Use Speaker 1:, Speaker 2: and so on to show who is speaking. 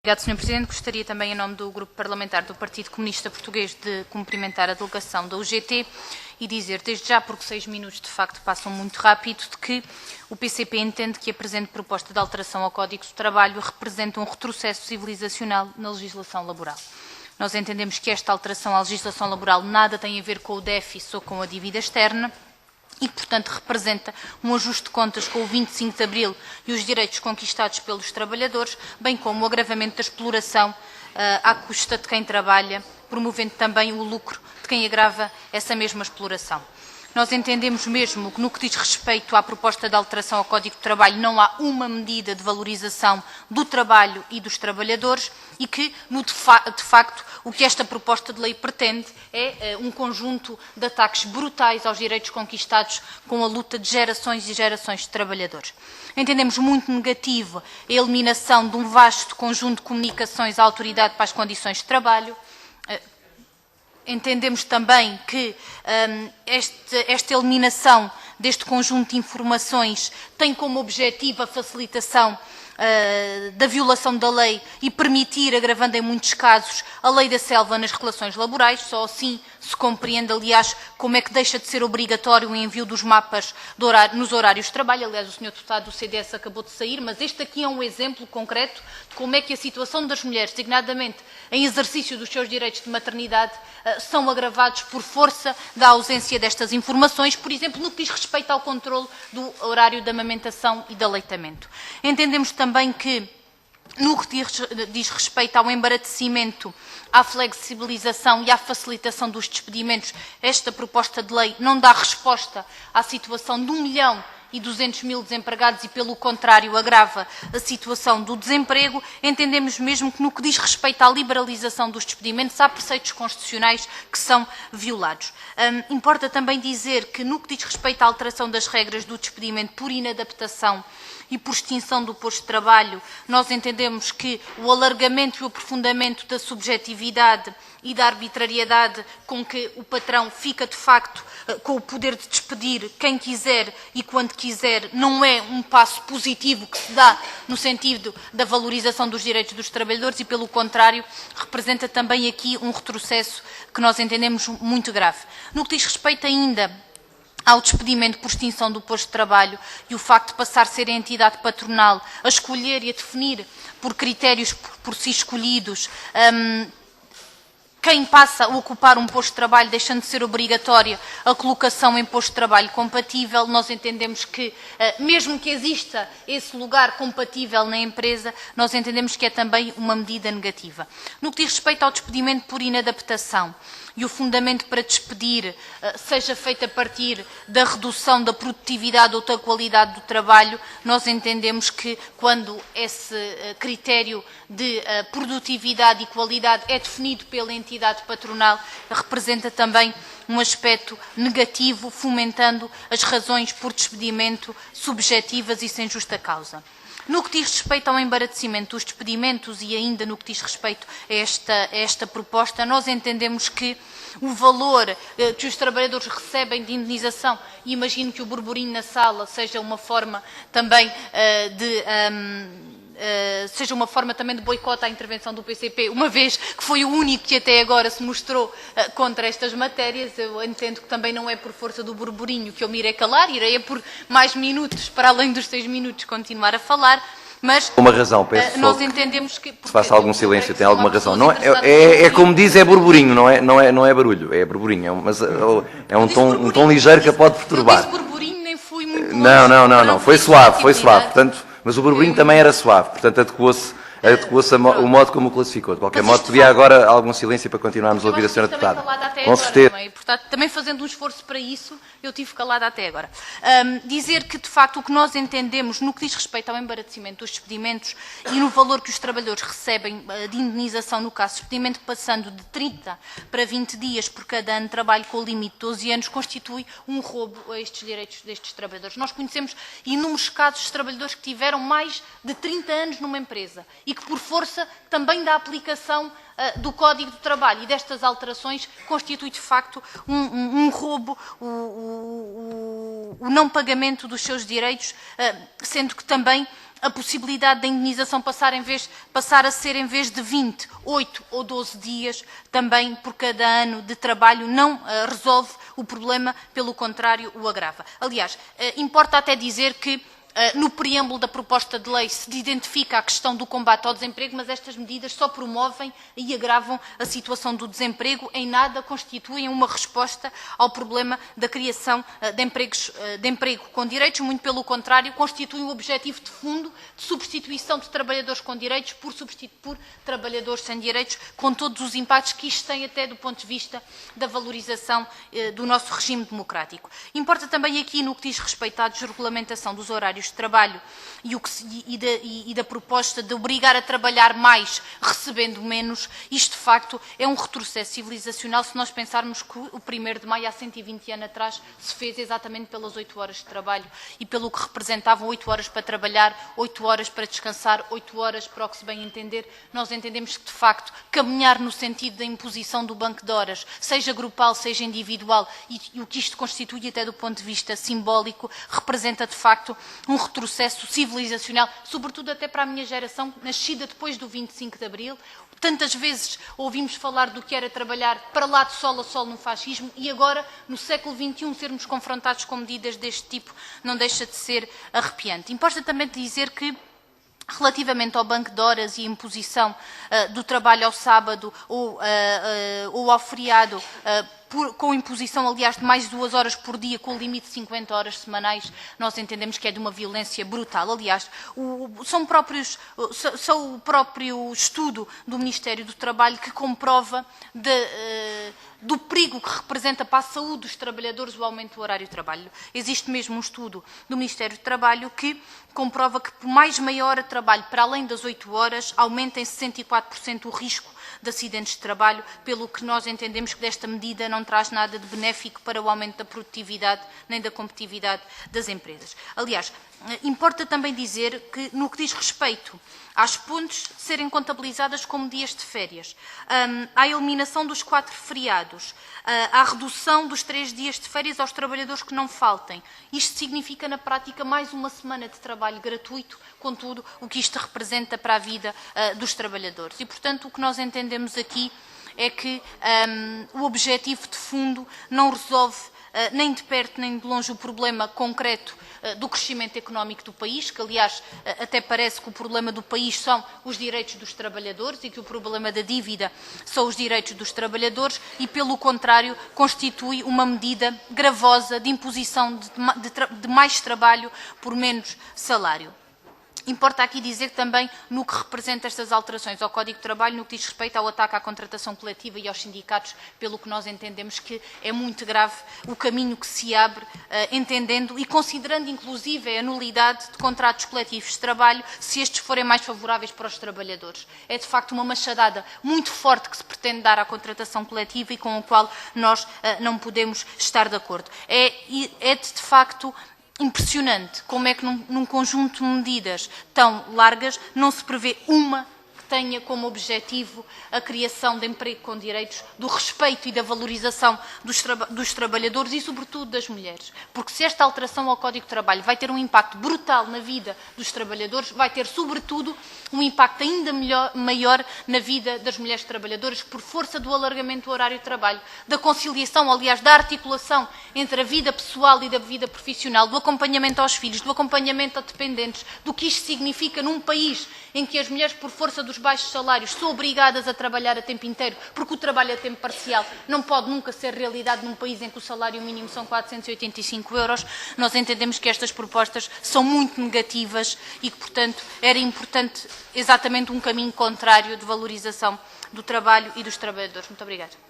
Speaker 1: Obrigado, Sr. Presidente. Gostaria também, em nome do Grupo Parlamentar do Partido Comunista Português, de cumprimentar a delegação da UGT e dizer, desde já, porque 6 minutos de facto passam muito rápido, de que o PCP entende que a presente proposta de alteração ao Código de Trabalho representa um retrocesso civilizacional na legislação laboral. Nós entendemos que esta alteração à legislação laboral nada tem a ver com o déficit ou com a dívida externa, e que, portanto, representa um ajuste de contas com o 25 de Abril e os direitos conquistados pelos trabalhadores, bem como o agravamento da exploração à custa de quem trabalha, promovendo também o lucro de quem agrava essa mesma exploração. Nós entendemos mesmo que, no que diz respeito à proposta de alteração ao Código de Trabalho, não há uma medida de valorização do trabalho e dos trabalhadores e que, de facto, o que esta proposta de lei pretende é um conjunto de ataques brutais aos direitos conquistados com a luta de gerações e gerações de trabalhadores. Entendemos muito negativo a eliminação de um vasto conjunto de comunicações à Autoridade para as Condições de Trabalho. Entendemos também que esta eliminação deste conjunto de informações tem como objetivo a facilitação da violação da lei e permitir, agravando em muitos casos, a lei da selva nas relações laborais. Só assim se compreende, aliás, como é que deixa de ser obrigatório o envio dos mapas nos horários de trabalho. Aliás, o Sr. Deputado do CDS acabou de sair, mas este aqui é um exemplo concreto de como é que a situação das mulheres, designadamente em exercício dos seus direitos de maternidade, são agravados por força da ausência destas informações, por exemplo, no que diz respeito ao controle do horário de amamentação e de aleitamento. Entendemos também que, no que diz respeito ao embaraçamento, à flexibilização e à facilitação dos despedimentos, esta proposta de lei não dá resposta à situação de 1.200.000 desempregados e, pelo contrário, agrava a situação do desemprego. Entendemos mesmo que, no que diz respeito à liberalização dos despedimentos, há preceitos constitucionais que são violados. Importa também dizer que, no que diz respeito à alteração das regras do despedimento por inadaptação e por extinção do posto de trabalho, nós entendemos que o alargamento e o aprofundamento da subjetividade e da arbitrariedade com que o patrão fica, de facto, com o poder de despedir quem quiser e quando quiser, não é um passo positivo que se dá no sentido da valorização dos direitos dos trabalhadores e, pelo contrário, representa também aqui um retrocesso que nós entendemos muito grave. No que diz respeito ainda ao despedimento por extinção do posto de trabalho e o facto de passar a ser a entidade patronal a escolher e a definir por critérios por si escolhidos quem passa a ocupar um posto de trabalho, deixando de ser obrigatória a colocação em posto de trabalho compatível, nós entendemos que, mesmo que exista esse lugar compatível na empresa, nós entendemos que é também uma medida negativa. No que diz respeito ao despedimento por inadaptação, e o fundamento para despedir seja feito a partir da redução da produtividade ou da qualidade do trabalho, nós entendemos que, quando esse critério de produtividade e qualidade é definido pela entidade patronal, representa também um aspecto negativo, fomentando as razões por despedimento subjetivas e sem justa causa. No que diz respeito ao embaraçamento dos despedimentos e ainda no que diz respeito a esta proposta, nós entendemos que o valor que os trabalhadores recebem de indenização, e imagino que o burburinho na sala seja uma forma também de boicote à intervenção do PCP, uma vez que foi o único que até agora se mostrou contra estas matérias. Eu entendo que também não é por força do burburinho que eu me irei calar, irei por mais minutos, para além dos 6 minutos, continuar a falar. Mas
Speaker 2: uma razão, peço
Speaker 1: nós entendemos que...
Speaker 2: Se faça algum silêncio, tem alguma razão. Não é como diz, é burburinho, não é barulho, é burburinho. Mas é um tom ligeiro que pode perturbar.
Speaker 1: Eu disse burburinho, nem fui muito longe.
Speaker 2: Não, foi suave. Portanto, mas o burburinho também era suave, portanto adequou-se o modo como o classificou. De qualquer modo, pedia agora algum silêncio para continuarmos a ouvir a Sra. Deputada.
Speaker 1: Com certeza. E, portanto, também fazendo um esforço para isso, eu tive calada até agora. Dizer que, de facto, o que nós entendemos no que diz respeito ao embaraçamento dos despedimentos e no valor que os trabalhadores recebem de indenização no caso de despedimento, passando de 30 para 20 dias por cada ano de trabalho com o limite de 12 anos, constitui um roubo a estes direitos destes trabalhadores. Nós conhecemos inúmeros casos de trabalhadores que tiveram mais de 30 anos numa empresa e que, por força também da aplicação do Código de Trabalho e destas alterações, constitui de facto um roubo, o não pagamento dos seus direitos, sendo que também a possibilidade da indemnização passar a ser, em vez de 20, 8 ou 12 dias, também por cada ano de trabalho, não resolve o problema, pelo contrário, o agrava. Aliás, importa até dizer que no preâmbulo da proposta de lei se identifica a questão do combate ao desemprego, mas estas medidas só promovem e agravam a situação do desemprego, em nada constituem uma resposta ao problema da criação de emprego com direitos, muito pelo contrário, constituem um objetivo de fundo de substituição de trabalhadores com direitos por trabalhadores sem direitos, com todos os impactos que isto tem até do ponto de vista da valorização do nosso regime democrático. Importa também aqui, no que diz respeito à desregulamentação dos horários de trabalho e da proposta de obrigar a trabalhar mais recebendo menos, isto de facto é um retrocesso civilizacional se nós pensarmos que o 1º de maio, há 120 anos atrás, se fez exatamente pelas 8 horas de trabalho e pelo que representavam 8 horas para trabalhar, 8 horas para descansar, 8 horas para o que se bem entender. Nós entendemos que, de facto, caminhar no sentido da imposição do banco de horas, seja grupal, seja individual, e o que isto constitui até do ponto de vista simbólico, representa, de facto, um retrocesso civilizacional, sobretudo até para a minha geração, nascida depois do 25 de Abril. Tantas vezes ouvimos falar do que era trabalhar para lá de sol a sol no fascismo e agora, no século XXI, sermos confrontados com medidas deste tipo não deixa de ser arrepiante. Importa também dizer que, relativamente ao banco de horas e imposição do trabalho ao sábado ou ao feriado, com imposição, aliás, de mais de 2 horas por dia, com o limite de 50 horas semanais, nós entendemos que é de uma violência brutal. Aliás, são o próprio estudo do Ministério do Trabalho que comprova do perigo que representa para a saúde dos trabalhadores o aumento do horário de trabalho. Existe mesmo um estudo do Ministério do Trabalho que comprova que, por mais meia hora de trabalho, para além das 8 horas, aumenta em 64% o risco de acidentes de trabalho, pelo que nós entendemos que desta medida não traz nada de benéfico para o aumento da produtividade nem da competitividade das empresas. Aliás, importa também dizer que, no que diz respeito às pontes serem contabilizadas como dias de férias, à eliminação dos 4 feriados, à redução dos 3 dias de férias aos trabalhadores que não faltem. Isto significa, na prática, mais uma semana de trabalho gratuito, com tudo o que isto representa para a vida dos trabalhadores. E, portanto, o que nós entendemos aqui é que o objetivo de fundo não resolve nem de perto nem de longe o problema concreto do crescimento económico do país, que aliás até parece que o problema do país são os direitos dos trabalhadores e que o problema da dívida são os direitos dos trabalhadores e, pelo contrário, constitui uma medida gravosa de imposição de mais trabalho por menos salário. Importa aqui dizer também, no que representa estas alterações ao Código de Trabalho, no que diz respeito ao ataque à contratação coletiva e aos sindicatos, pelo que nós entendemos que é muito grave o caminho que se abre, entendendo e considerando inclusive a nulidade de contratos coletivos de trabalho, se estes forem mais favoráveis para os trabalhadores. É de facto uma machadada muito forte que se pretende dar à contratação coletiva e com a qual nós não podemos estar de acordo. É de facto impressionante como é que num conjunto de medidas tão largas não se prevê uma que tenha como objetivo a criação de emprego com direitos, do respeito e da valorização dos trabalhadores e, sobretudo, das mulheres. Porque se esta alteração ao Código de Trabalho vai ter um impacto brutal na vida dos trabalhadores, vai ter, sobretudo, um impacto ainda maior na vida das mulheres trabalhadoras, por força do alargamento do horário de trabalho, da conciliação, aliás, da articulação entre a vida pessoal e da vida profissional, do acompanhamento aos filhos, do acompanhamento a dependentes, do que isto significa num país em que as mulheres, por força dos baixos salários, são obrigadas a trabalhar a tempo inteiro, porque o trabalho a tempo parcial não pode nunca ser realidade num país em que o salário mínimo são 485 €. Nós entendemos que estas propostas são muito negativas e que, portanto, era importante exatamente um caminho contrário de valorização do trabalho e dos trabalhadores. Muito obrigada.